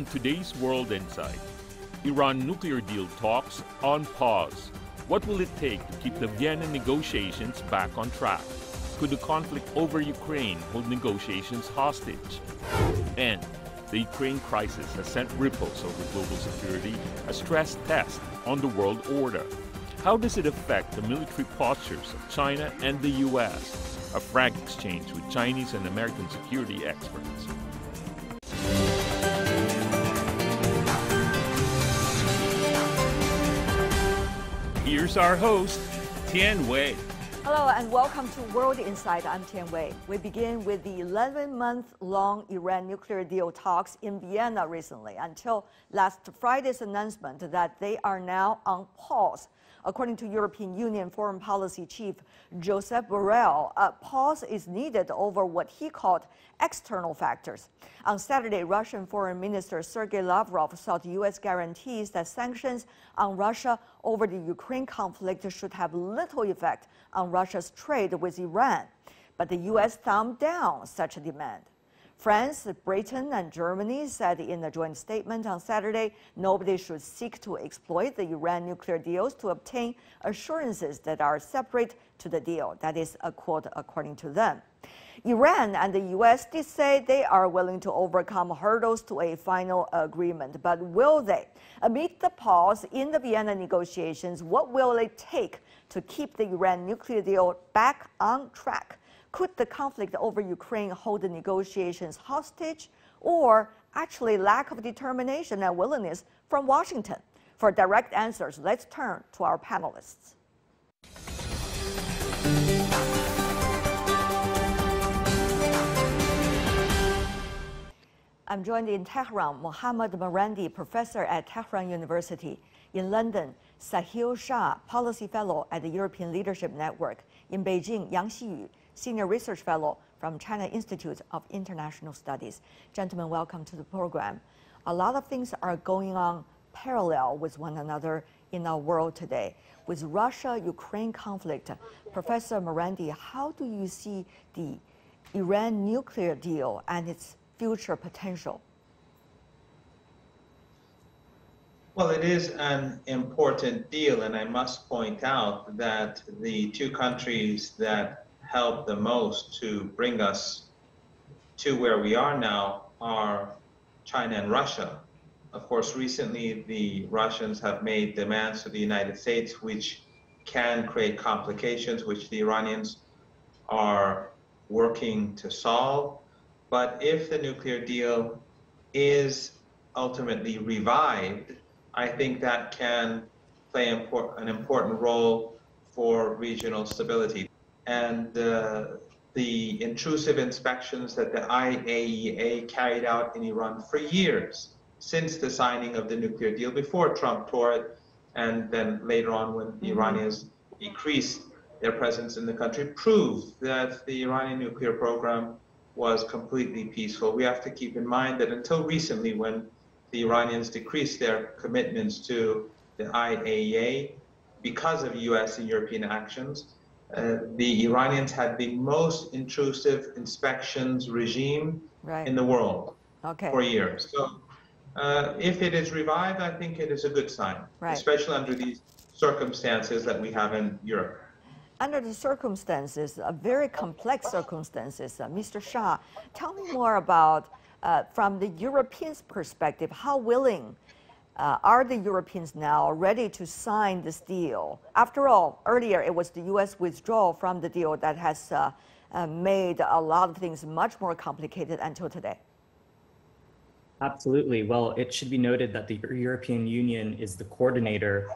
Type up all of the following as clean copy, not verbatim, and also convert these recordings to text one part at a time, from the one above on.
On today's World Insight, Iran nuclear deal talks on pause. What will it take to keep the Vienna negotiations back on track? Could the conflict over Ukraine hold negotiations hostage? And the Ukraine crisis has sent ripples over global security, a stress test on the world order. How does it affect the military postures of China and the U.S.? A frank exchange with Chinese and American security experts. Here's our host, Tian Wei. Hello and welcome to World Insight. I'm Tian Wei. We begin with the 11-month-long Iran nuclear deal talks in Vienna recently until last Friday's announcement that they are now on pause. According to European Union Foreign Policy Chief Josep Borrell, a pause is needed over what he called external factors. On Saturday, Russian Foreign Minister Sergei Lavrov sought U.S. guarantees that sanctions on Russia over the Ukraine conflict should have little effect on Russia's trade with Iran. But the U.S. thumbed down such a demand. France, Britain, and Germany said in a joint statement on Saturday nobody should seek to exploit the Iran nuclear deals to obtain assurances that are separate to the deal. That is a quote according to them. Iran and the U.S. did say they are willing to overcome hurdles to a final agreement, but will they? Amid the pause in the Vienna negotiations, what will it take to keep the Iran nuclear deal back on track? Could the conflict over Ukraine hold the negotiations hostage, or actually lack of determination and willingness from Washington? For direct answers, let's turn to our panelists. I'm joined in Tehran, Mohammad Marandi, professor at Tehran University. In London, Sahil Shah, policy fellow at the European Leadership Network. In Beijing, Yang Xiyu, Senior Research Fellow from China Institute of International Studies. Gentlemen, welcome to the program. A lot of things are going on parallel with one another in our world today. With Russia-Ukraine conflict, Professor Marandi, how do you see the Iran nuclear deal and its future potential? Well, it is an important deal, and I must point out that the two countries that helped the most to bring us to where we are now are China and Russia. Of course, recently the Russians have made demands to the United States which can create complications, which the Iranians are working to solve. But if the nuclear deal is ultimately revived, I think that can play an important role for regional stability. And the intrusive inspections that the IAEA carried out in Iran for years, since the signing of the nuclear deal, before Trump tore it, and then later on when the Iranians decreased their presence in the country, proved that the Iranian nuclear program was completely peaceful. We have to keep in mind that until recently, when the Iranians decreased their commitments to the IAEA because of US and European actions, the Iranians had the most intrusive inspections regime in the world for years. So if it is revived, I think it is a good sign, especially under these circumstances that we have in Europe. Under the circumstances, very complex circumstances, Mr. Shah, tell me more about, from the Europeans' perspective, how willing are the Europeans now ready to sign this deal? After all, earlier it was the U.S. withdrawal from the deal that has made a lot of things much more complicated until today. Absolutely. Well, it should be noted that the European Union is the coordinator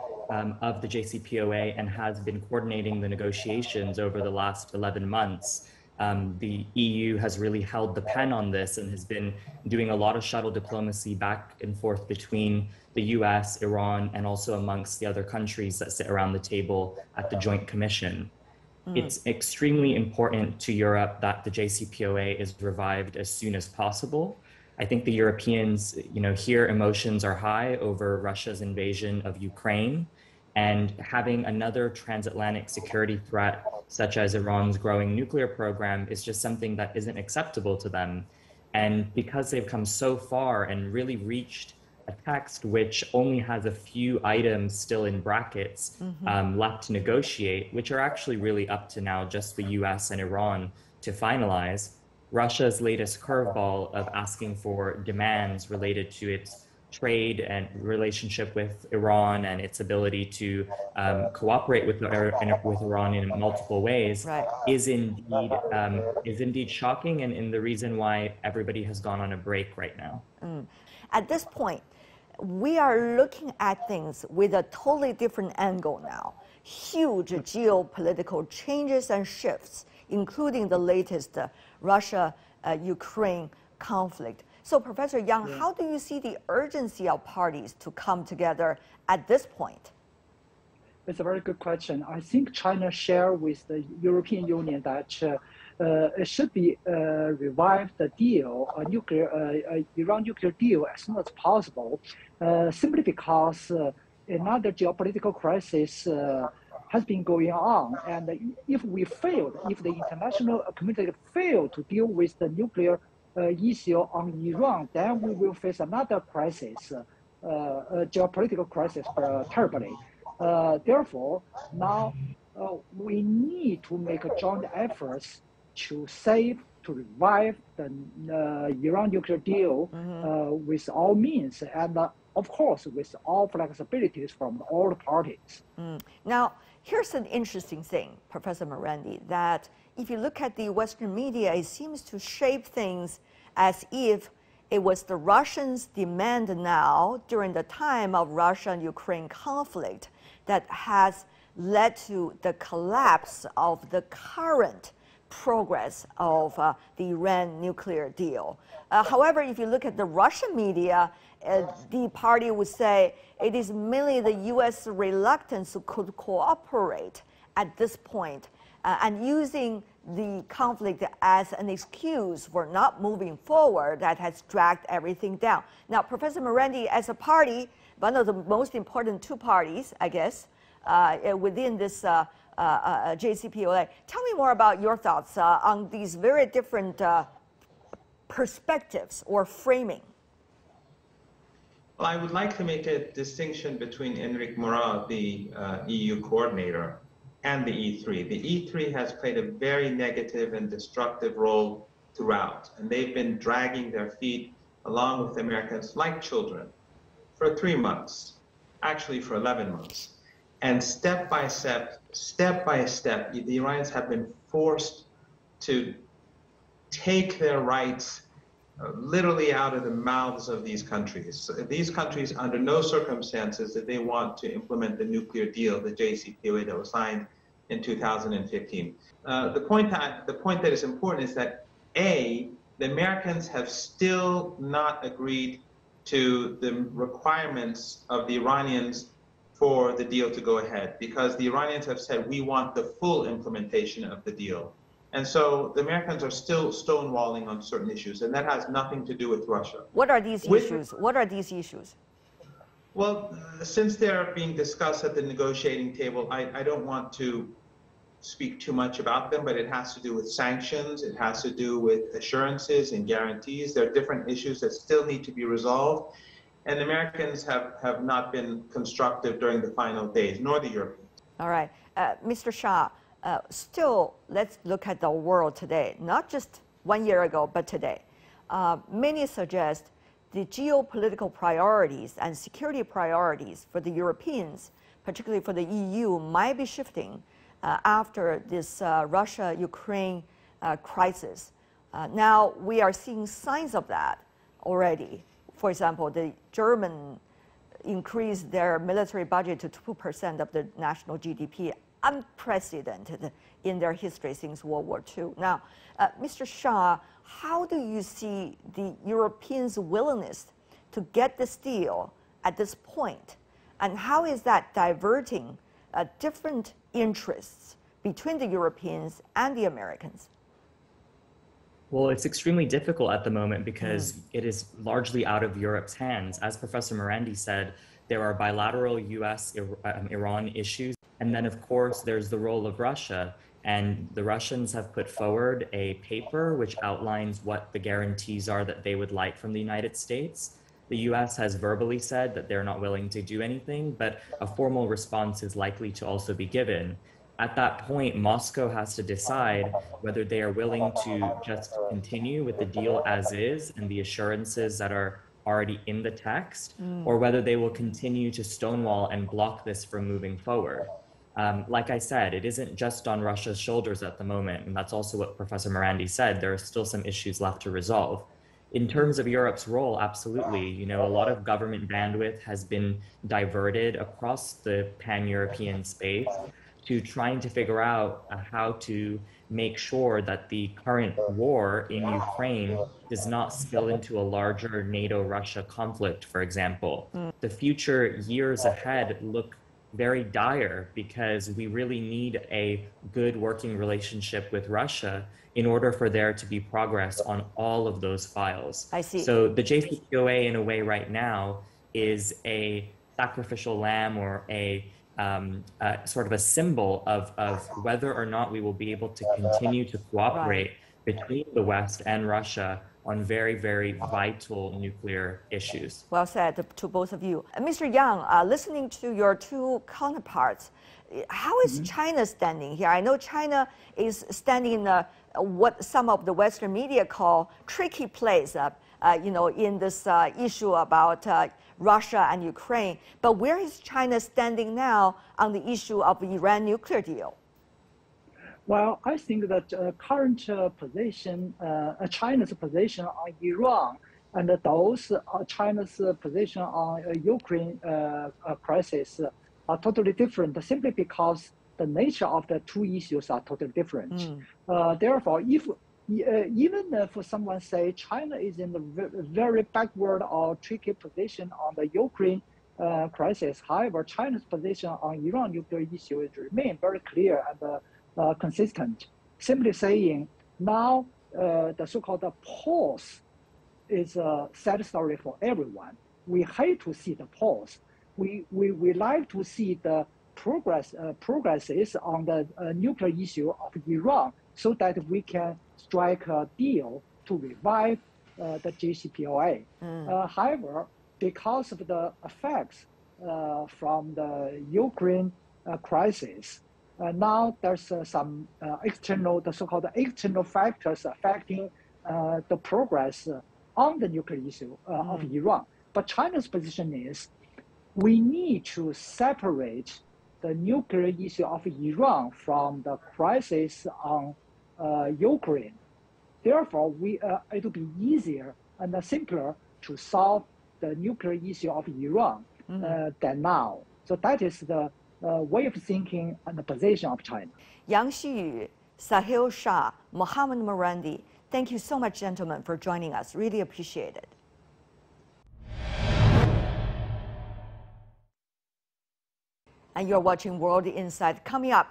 of the JCPOA and has been coordinating the negotiations over the last 11 months. The EU has really held the pen on this and has been doing a lot of shuttle diplomacy back and forth between the US, Iran, and also amongst the other countries that sit around the table at the Joint Commission. It's extremely important to Europe that the JCPOA is revived as soon as possible. I think the Europeans, here emotions are high over Russia's invasion of Ukraine, and having another transatlantic security threat, such as Iran's growing nuclear program, is just something that isn't acceptable to them. And because they've come so far and really reached a text which only has a few items still in brackets left to negotiate, which are actually really up to now just the US and Iran to finalize, Russia's latest curveball of asking for demands related to its trade and relationship with Iran and its ability to cooperate with Iran in multiple ways is indeed shocking, and the reason why everybody has gone on a break right now. At this point, we are looking at things with a totally different angle now. Huge geopolitical changes and shifts, including the latest Russia-Ukraine conflict. So, Professor Yang, how do you see the urgency of parties to come together at this point? It's a very good question. I think China shared with the European Union that it should be revive the deal, Iran nuclear deal as soon as possible, simply because another geopolitical crisis has been going on. And if the international community failed to deal with the nuclear issue on Iran, then we will face another crisis, a geopolitical crisis terribly. Therefore, now we need to make a joint efforts to revive the Iran nuclear deal with all means, and of course with all flexibilities from all the parties. Now, here's an interesting thing, Professor Morandi, that if you look at the Western media, it seems to shape things as if it was the Russians' demand now during the time of Russia and Ukraine conflict that has led to the collapse of the current progress of the Iran nuclear deal. However, if you look at the Russian media, the party would say it is merely the U.S. reluctance to cooperate at this point and using the conflict as an excuse for not moving forward that has dragged everything down. Now, Professor Morandi, as a party, one of the most important two parties, I guess, within this JCPOA, tell me more about your thoughts on these very different perspectives or framing. Well, I would like to make a distinction between Enrique Mora, the EU coordinator, and the E3. The E3 has played a very negative and destructive role throughout, and they've been dragging their feet along with Americans like children for 3 months, actually for 11 months. And step by step, the Iranians have been forced to take their rights literally out of the mouths of these countries. So these countries, under no circumstances did they want to implement the nuclear deal, the JCPOA that was signed in 2015. The point that is important is that the Americans have still not agreed to the requirements of the Iranians for the deal to go ahead, because the Iranians have said, we want the full implementation of the deal. And so the Americans are still stonewalling on certain issues, and that has nothing to do with Russia. What are these issues? What are these issues? Well, since they're being discussed at the negotiating table, I don't want to speak too much about them, but it has to do with sanctions, it has to do with assurances and guarantees. There are different issues that still need to be resolved, and the Americans have not been constructive during the final days, nor the Europeans. All right. Mr. Shah, still, let's look at the world today, not just 1 year ago, but today. Many suggest the geopolitical priorities and security priorities for the Europeans, particularly for the EU, might be shifting after this Russia-Ukraine crisis. Now, we are seeing signs of that already. For example, the German increased their military budget to 2% of the national GDP, unprecedented in their history since World War II. Now, Mr. Shah, how do you see the Europeans' willingness to get this deal at this point? And how is that diverting different interests between the Europeans and the Americans? Well, it's extremely difficult at the moment because it is largely out of Europe's hands. As Professor Morandi said, there are bilateral US-Iran issues. And then, of course, there's the role of Russia. And the Russians have put forward a paper which outlines what the guarantees are that they would like from the United States. The US has verbally said that they're not willing to do anything, but a formal response is likely to also be given. At that point, Moscow has to decide whether they are willing to just continue with the deal as is and the assurances that are already in the text, or whether they will continue to stonewall and block this from moving forward. Like I said, it isn't just on Russia's shoulders at the moment, and that's also what Professor Morandi said. There are still some issues left to resolve. In terms of Europe's role, absolutely. You know, a lot of government bandwidth has been diverted across the pan-European space to trying to figure out how to make sure that the current war in Ukraine does not spill into a larger NATO-Russia conflict, for example. The future years ahead look very dire because we really need a good working relationship with Russia in order for there to be progress on all of those files. I see. So the JCPOA, in a way, right now, is a sacrificial lamb or a sort of a symbol of whether or not we will be able to continue to cooperate between the West and Russia on very, very vital nuclear issues. Well said to both of you. Mr. Yang, listening to your two counterparts, how is China standing here? I know China is standing in what some of the Western media call tricky place, in this issue about Russia and Ukraine. But where is China standing now on the issue of the Iran nuclear deal? Well, I think that current position, China's position on Iran and those China's position on Ukraine crisis are totally different, simply because the nature of the two issues are totally different. Therefore, if even if someone say China is in the very backward or tricky position on the Ukraine crisis, however, China's position on Iran nuclear issue remain very clear and consistent. Simply saying, now the so-called pause is a sad story for everyone. We hate to see the pause. We like to see the progresses on the nuclear issue of Iran, so that we can strike a deal to revive the JCPOA. However, because of the effects from the Ukraine crisis, now there's some the so-called external factors affecting the progress on the nuclear issue of Iran. But China's position is, we need to separate the nuclear issue of Iran from the crisis on Ukraine. Therefore, it will be easier and simpler to solve the nuclear issue of Iran than now. So that is the way of thinking and the position of China. Yang Xiyu, Sahil Shah, Mohammad Morandi, thank you so much, gentlemen, for joining us. Really appreciate it. And you're watching World Insight. Coming up,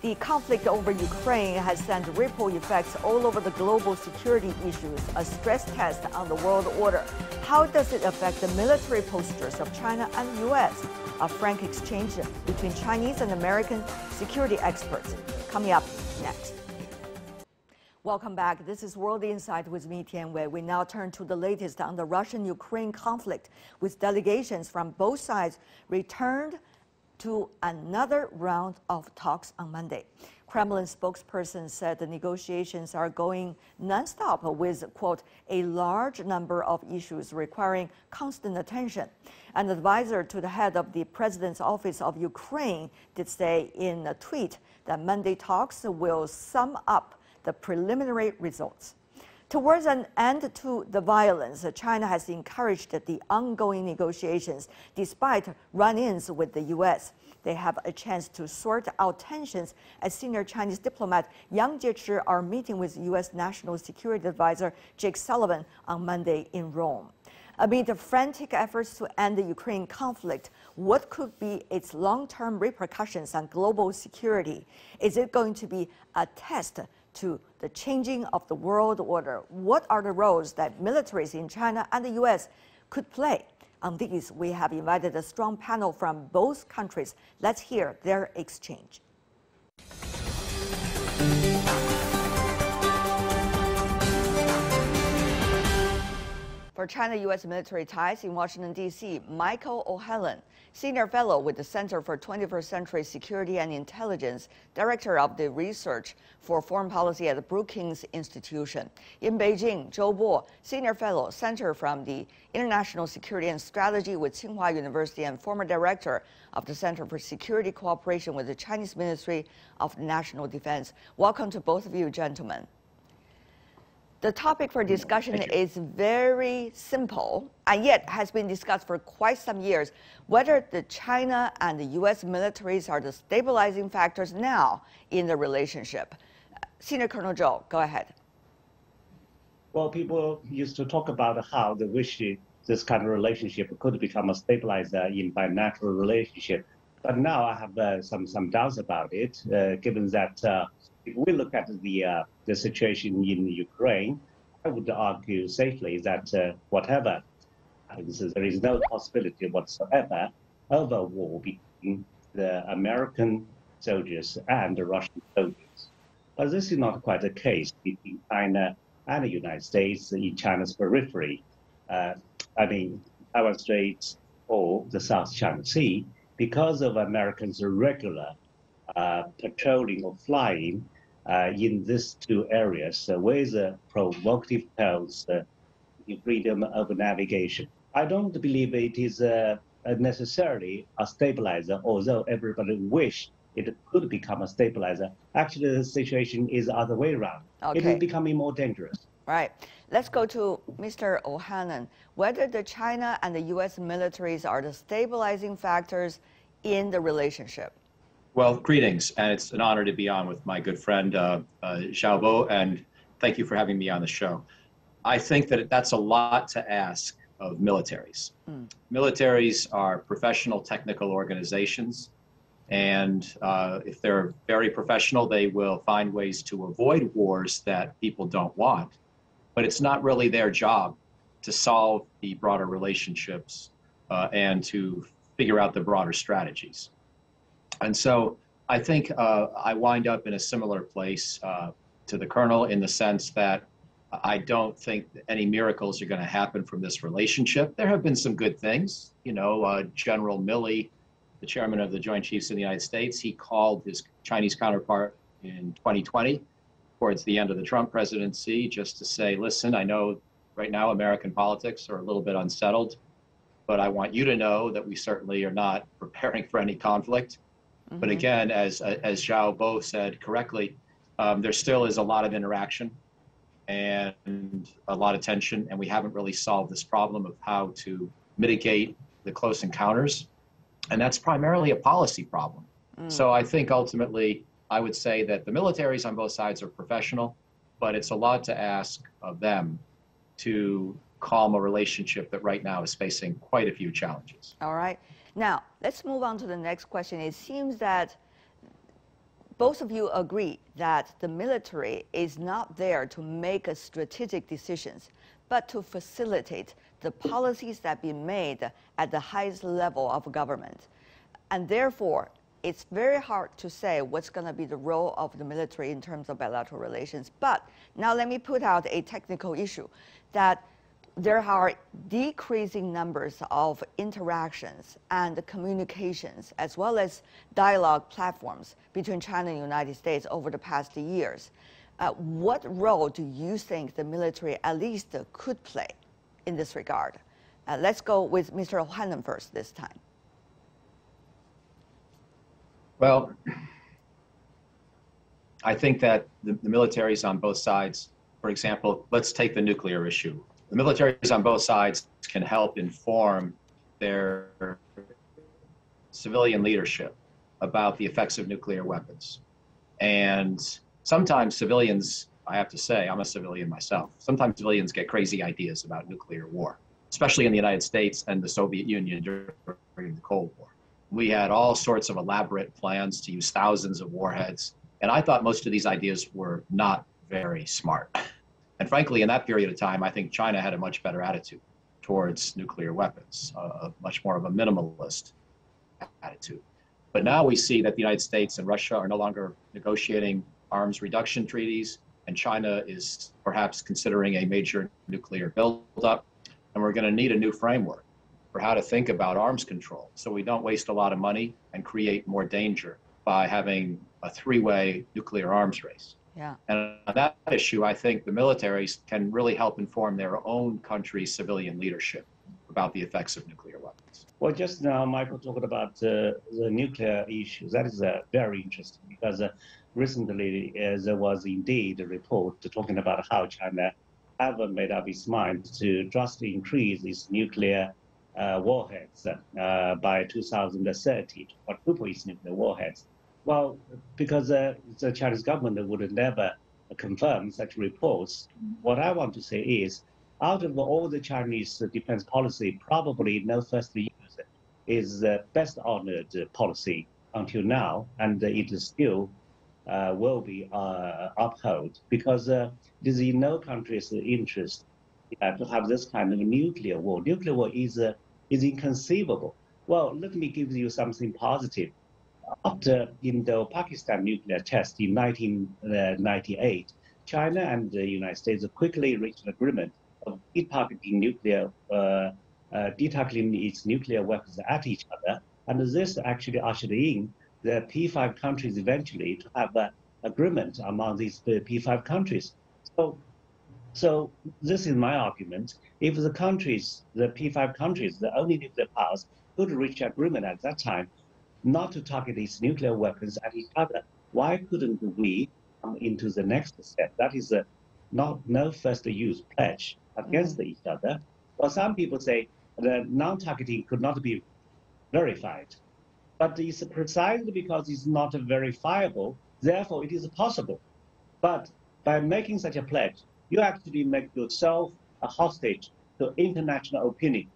the conflict over Ukraine has sent ripple effects all over the global security issues, a stress test on the world order. How does it affect the military postures of China and the U.S.? A frank exchange between Chinese and American security experts. Coming up next. Welcome back. This is World Insight with me, Tian Wei. We now turn to the latest on the Russian-Ukraine conflict, with delegations from both sides returned to another round of talks on Monday. Kremlin spokesperson said the negotiations are going nonstop with, quote, a large number of issues requiring constant attention. An advisor to the head of the President's Office of Ukraine did say in a tweet that Monday talks will sum up the preliminary results. Towards an end to the violence, China has encouraged the ongoing negotiations despite run-ins with the U.S. They have a chance to sort out tensions as senior Chinese diplomat Yang Jiechi are meeting with U.S. National Security Advisor Jake Sullivan on Monday in Rome. Amid the frantic efforts to end the Ukraine conflict, what could be its long-term repercussions on global security? Is it going to be a test to the changing of the world order? What are the roles that militaries in China and the U.S. could play? On these, we have invited a strong panel from both countries. Let's hear their exchange. For China-U.S. military ties in Washington, D.C., Michael O'Hanlon, Senior Fellow with the Center for 21st Century Security and Intelligence, Director of the Research for Foreign Policy at the Brookings Institution. In Beijing, Zhou Bo, Senior Fellow, Center from the International Security and Strategy with Tsinghua University and former Director of the Center for Security Cooperation with the Chinese Ministry of National Defense. Welcome to both of you, gentlemen. The topic for discussion is very simple, and yet has been discussed for quite some years, whether the China and the U.S. militaries are the stabilizing factors now in the relationship. Senior Colonel Zhou, go ahead. Well, people used to talk about how they wish this kind of relationship could become a stabilizer in bilateral relationship. But now I have some doubts about it, given that if we look at the situation in Ukraine, I would argue safely that whatever happens, there is no possibility whatsoever of a war between the American soldiers and the Russian soldiers. But this is not quite the case between China and the United States in China's periphery. I mean, Taiwan Straits or the South China Sea, because of Americans' regular patrolling or flying in these two areas with provocative pose in freedom of navigation. I don't believe it is necessarily a stabilizer, although everybody wish it could become a stabilizer. Actually, the situation is the other way around. Okay. It is becoming more dangerous. Right. Let's go to Mr. O'Hanlon. Whether the China and the U.S. militaries are the stabilizing factors in the relationship. Well, greetings, and it's an honor to be on with my good friend Xiaobo, and thank you for having me on the show. I think that that's a lot to ask of militaries. Militaries are professional technical organizations, and if they're very professional, they will find ways to avoid wars that people don't want. But it's not really their job to solve the broader relationships and to figure out the broader strategies. And so I think I wind up in a similar place to the Colonel in the sense that I don't think any miracles are going to happen from this relationship. There have been some good things. You know, General Milley, the chairman of the Joint Chiefs of the United States, he called his Chinese counterpart in 2020, towards the end of the Trump presidency, just to say, listen, I know right now American politics are a little bit unsettled, but I want you to know that we certainly are not preparing for any conflict. But again, as Zhao Bo said correctly, there still is a lot of interaction and a lot of tension, and we haven't really solved this problem of how to mitigate the close encounters. And that's primarily a policy problem. So I think ultimately, I would say that the militaries on both sides are professional, but it's a lot to ask of them to calm a relationship that right now is facing quite a few challenges. All right. Now, let's move on to the next question. It seems that both of you agree that the military is not there to make strategic decisions, but to facilitate the policies that be made at the highest level of government. And therefore, it's very hard to say what's going to be the role of the military in terms of bilateral relations. But now let me put out a technical issue that there are decreasing numbers of interactions and communications, as well as dialogue platforms between China and the United States over the past years. What role do you think the military at least could play in this regard? Let's go with Mr. O'Hanlon first this time. Well, I think that the militaries on both sides, for example, let's take the nuclear issue. The militaries on both sides can help inform their civilian leadership about the effects of nuclear weapons. And sometimes civilians, I have to say, I'm a civilian myself, sometimes civilians get crazy ideas about nuclear war, especially in the United States and the Soviet Union during the Cold War. We had all sorts of elaborate plans to use thousands of warheads. And I thought most of these ideas were not very smart. And frankly, in that period of time, I think China had a much better attitude towards nuclear weapons, much more of a minimalist attitude. But now we see that the United States and Russia are no longer negotiating arms reduction treaties, and China is perhaps considering a major nuclear buildup. And we're going to need a new framework for how to think about arms control so we don't waste a lot of money and create more danger by having a three-way nuclear arms race. Yeah. And on that issue, I think the militaries can really help inform their own country's civilian leadership about the effects of nuclear weapons. Well, just now, Michael talked about the nuclear issue. That is very interesting because recently there was indeed a report talking about how China haven't made up its mind to drastically increase its nuclear warheads by 2030 to quadruple its nuclear warheads. Well, because the Chinese government would never confirm such reports, what I want to say is, out of all the Chinese defense policy, probably no first use is the best honored policy until now, and it is still will be upheld because it is in no country's interest to have this kind of nuclear war. Nuclear war is inconceivable. Well, let me give you something positive. After Indo-Pakistan nuclear test in 1998, China and the United States quickly reached an agreement of detargeting its nuclear weapons at each other, and this actually ushered in the P5 countries eventually to have an agreement among these P5 countries. So this is my argument. If the countries, the P5 countries, the only nuclear powers, could reach agreement at that time not to target these nuclear weapons at each other, why couldn't we come into the next step? That is no first use pledge against each other. Well, some people say the non-targeting could not be verified, but it's precisely because it's not verifiable, therefore it is possible. But by making such a pledge, you actually make yourself a hostage to international opinion,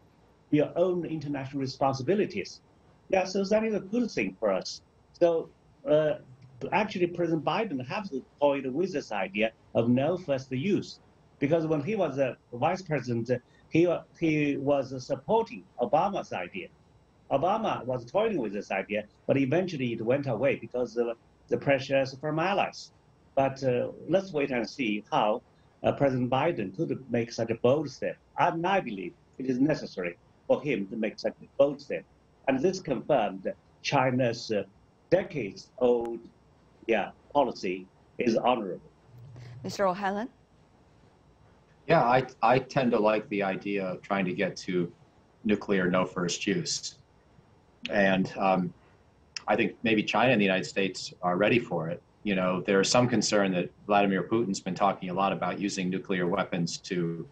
your own international responsibilities. Yeah, so that is a good thing for us. So actually, President Biden has toyed with this idea of no first use, because when he was a vice president, he was supporting Obama's idea. Obama was toying with this idea, but eventually it went away because of the pressures from allies. But let's wait and see how President Biden could make such a bold step. And I believe it is necessary for him to make such a bold step. And this confirmed that China's decades-old policy is honorable. Mr. O'Hanlon? Yeah, I tend to like the idea of trying to get to nuclear no first use. And I think maybe China and the United States are ready for it. You know, there's some concern that Vladimir Putin's been talking a lot about using nuclear weapons to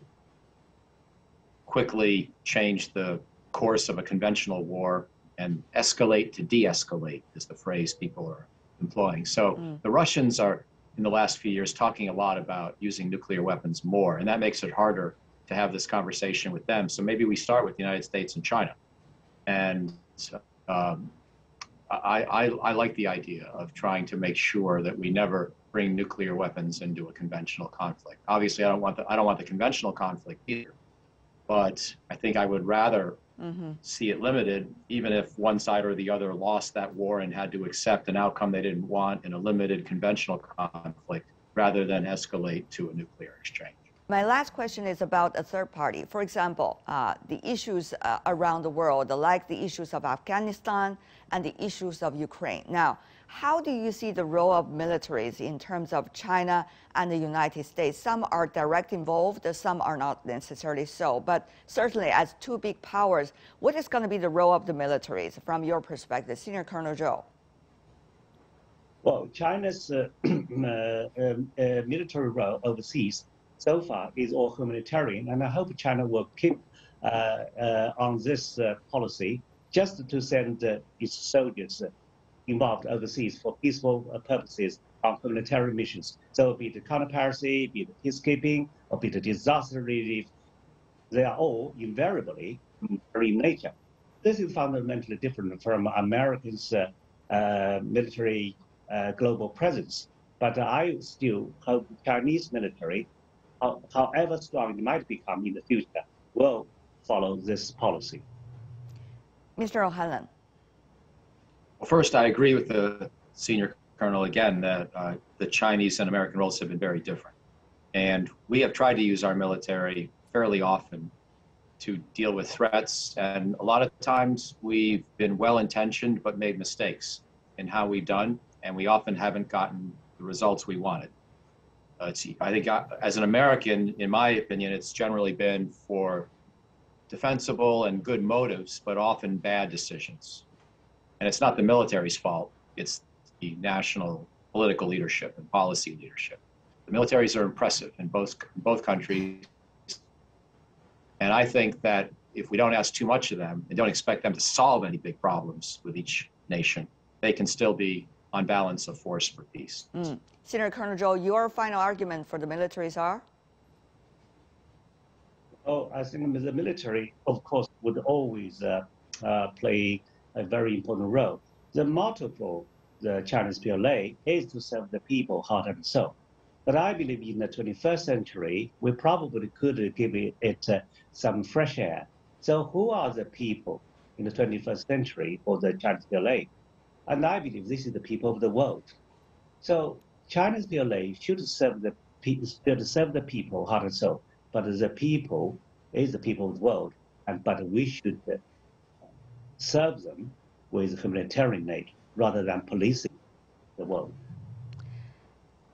quickly change the course of a conventional war and escalate to de-escalate is the phrase people are employing. So the Russians are, in the last few years, talking a lot about using nuclear weapons more, and that makes it harder to have this conversation with them. So maybe we start with the United States and China. And I like the idea of trying to make sure that we never bring nuclear weapons into a conventional conflict. Obviously, I don't want the conventional conflict either, but I think I would rather see it limited, even if one side or the other lost that war and had to accept an outcome they didn't want in a limited conventional conflict, rather than escalate to a nuclear exchange. My last question is about a third party. For example, the issues around the world, like the issues of Afghanistan and the issues of Ukraine. Now, how do you see the role of militaries in terms of China and the United States? Some are direct involved, some are not necessarily so. But certainly as two big powers, what is going to be the role of the militaries from your perspective? Senior Colonel Zhou. Well, China's military role overseas so far is all humanitarian, and I hope China will keep on this policy just to send its soldiers involved overseas for peaceful purposes on humanitarian missions. So be it counter-piracy, be it peacekeeping, or be it disaster relief, they are all invariably in nature. This is fundamentally different from Americans' military global presence. But I still hope Chinese military, however strong it might become in the future, will follow this policy. Mr. O'Hanlon. Well, first, I agree with the Senior Colonel, again, the Chinese and American roles have been very different. And we have tried to use our military fairly often to deal with threats. And a lot of times we've been well-intentioned but made mistakes in how we've done, and we often haven't gotten the results we wanted. I think as an American, in my opinion, it's generally been for defensible and good motives, but often bad decisions. And it's not the military's fault, it's the national political leadership and policy leadership. The militaries are impressive in both countries. And I think that if we don't ask too much of them and don't expect them to solve any big problems with each nation, they can still be on balance a force for peace. Senator Colonel Zhou, your final argument for the militaries are? Oh, I think the military, of course, would always play a very important role. The motto for the Chinese PLA is to serve the people, heart and soul. But I believe in the 21st century, we probably could give it some fresh air. So who are the people in the 21st century for the Chinese PLA? And I believe this is the people of the world. So Chinese PLA should serve the people, heart and soul. But the people is the people of the world. But we should serve them with humanitarian aid rather than policing the world.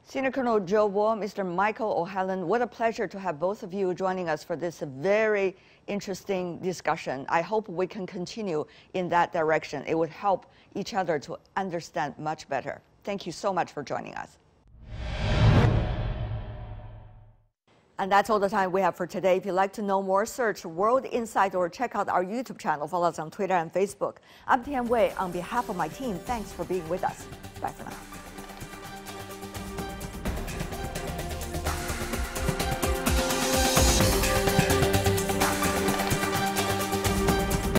Senior Colonel Zhou Bo, Mr. Michael O'Halloran, what a pleasure to have both of you joining us for this very interesting discussion. I hope we can continue in that direction. It would help each other to understand much better. Thank you so much for joining us. And that's all the time we have for today. If you'd like to know more, search World Insight or check out our YouTube channel. Follow us on Twitter and Facebook. I'm Tian Wei. On behalf of my team, thanks for being with us. Bye for now.